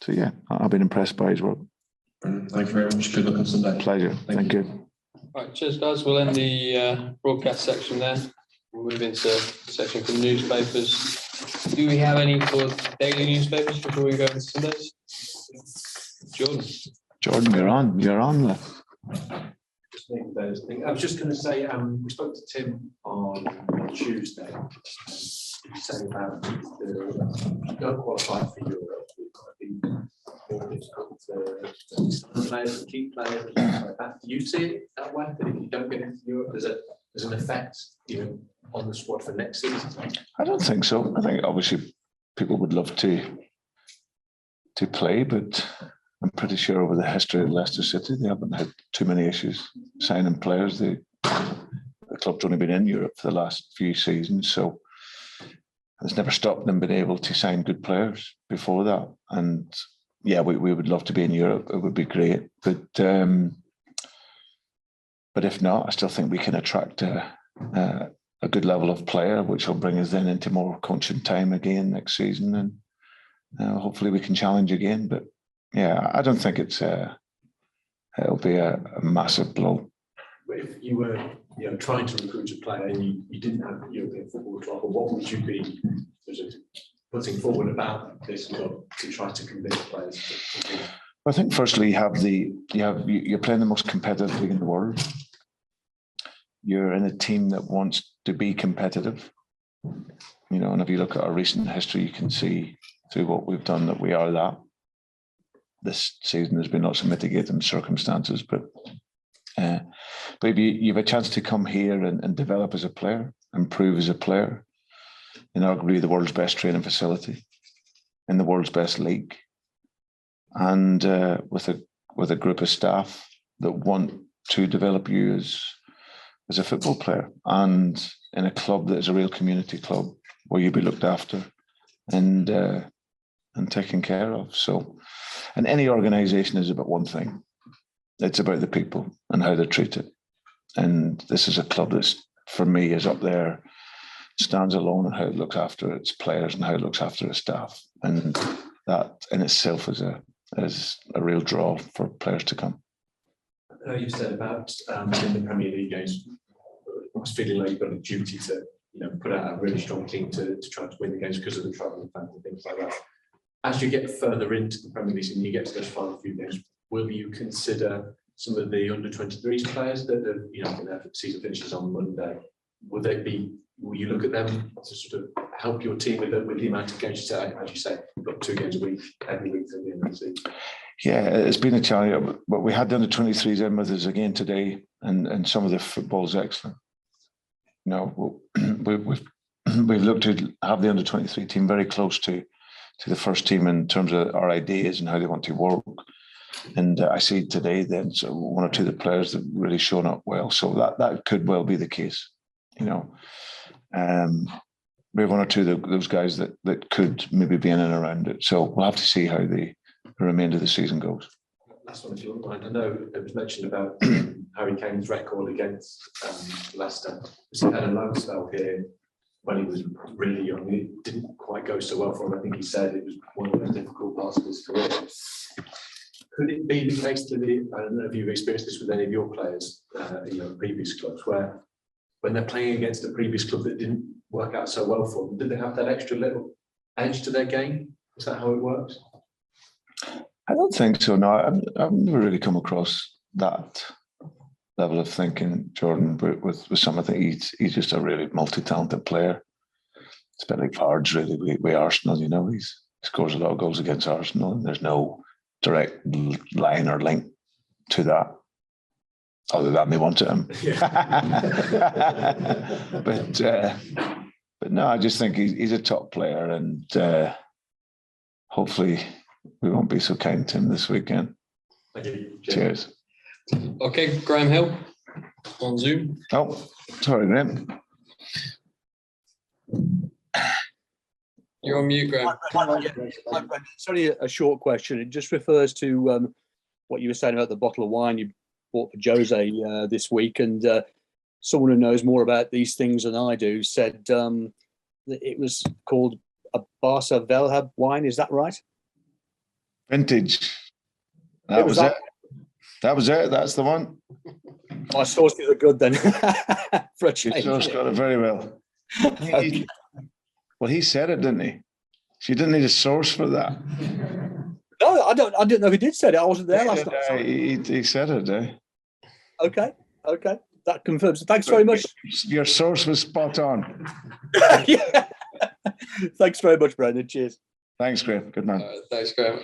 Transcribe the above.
So yeah, I've been impressed by his work. Thank you very much. Good luck on Sunday. Pleasure. Thank you. Right, cheers, guys. We'll end the broadcast section there. We'll move into the section for newspapers. Do we have any for daily newspapers before we go into Sundays? Jordan, you're on. I was just going to say, we spoke to Tim on Tuesday. He said about the don't qualify for Europe. We've got to be more difficult to sign players and keep players and things like that. Do you see it that way? That if you don't get into Europe, there's an effect even on the squad for next season? I don't think so. I think obviously people would love to play, but I'm pretty sure over the history of Leicester City, they haven't had too many issues signing players. The club's only been in Europe for the last few seasons, so it's never stopped them being able to sign good players before that. And yeah, we would love to be in Europe. It would be great, but if not, I still think we can attract a good level of player, which will bring us then into more coaching time again next season, and hopefully we can challenge again. But yeah, I don't think it'll be a massive blow. But if you were trying to recruit a player and you didn't have European football to offer, what would you be sort of putting forward about this club to try to convince players to compete? I think firstly you're playing the most competitive league in the world. You're in a team that wants to be competitive. And if you look at our recent history, you can see through what we've done that we are that. This season there's been lots of mitigating circumstances, but you have a chance to come here and develop as a player, improve as a player, in arguably the world's best training facility, in the world's best league, and with a group of staff that want to develop you as a football player, and in a club that is a real community club where you'll be looked after and taken care of. So, and any organisation is about one thing. It's about the people and how they're treated. And this is a club that's, for me, is up there, stands alone in how it looks after its players and how it looks after its staff. And that in itself is a real draw for players to come. I know you said about in the Premier League games, I was feeling like you've got a duty to put out a really strong team to try to win the games because of the travelling fans and things like that. As you get further into the Premier League and you get to those final few games, will you consider some of the under-23s players that their season finishes on Monday? Will you look at them to sort of help your team with the amount of games? As you say, you've got 2 games a week, every week till the end of the season. Yeah, it's been a challenge. But we had the under-23s in with us again today, and some of the football's excellent. We've looked to have the under-23 team very close to the first team in terms of our ideas and how they want to work. And I see today then so 1 or 2 of the players that really shown up well. So that could well be the case. We have 1 or 2 of those guys that could maybe be in and around it. So we'll have to see how the remainder of the season goes. Last one, if you wouldn't mind. I know it was mentioned about Harry Kane's record against Leicester. He had a low spell here when he was really young. It didn't quite go so well for him. I think he said it was one of the most difficult parts of his career. Could it be the case I don't know if you've experienced this with any of your players, previous clubs, where when they're playing against a previous club that didn't work out so well for them, did they have that extra little edge to their game? Is that how it works? I don't think so. No, I've never really come across that level of thinking, Jordan, but with some of the he's just a really multi-talented player. It's a bit like Rodgers, really, with Arsenal, he scores a lot of goals against Arsenal, and there's no direct line or link to that, other than they wanted him. But no, I just think he's a top player, and hopefully we won't be so kind to him this weekend. Thank you. Cheers. Okay, Graham Hill on Zoom. Oh, sorry, Graham. You're on mute, Graham. It's only a short question. It just refers to what you were saying about the bottle of wine you bought for Jose this week. And someone who knows more about these things than I do said that it was called a Barça Velha wine. Is that right? Vintage. That was it. That was it. That's the one. My sources are good then. For a Your change. source got it very well. Okay. Well, he said it, didn't he? So you didn't need a source for that. No, I didn't know if he did say it. I wasn't there last night. Sorry. He said it. Okay. That confirms. Thanks very much. Your source was spot on. Yeah. Thanks very much, Brendan. Cheers. Thanks, Graham. Good man. Thanks, Graham.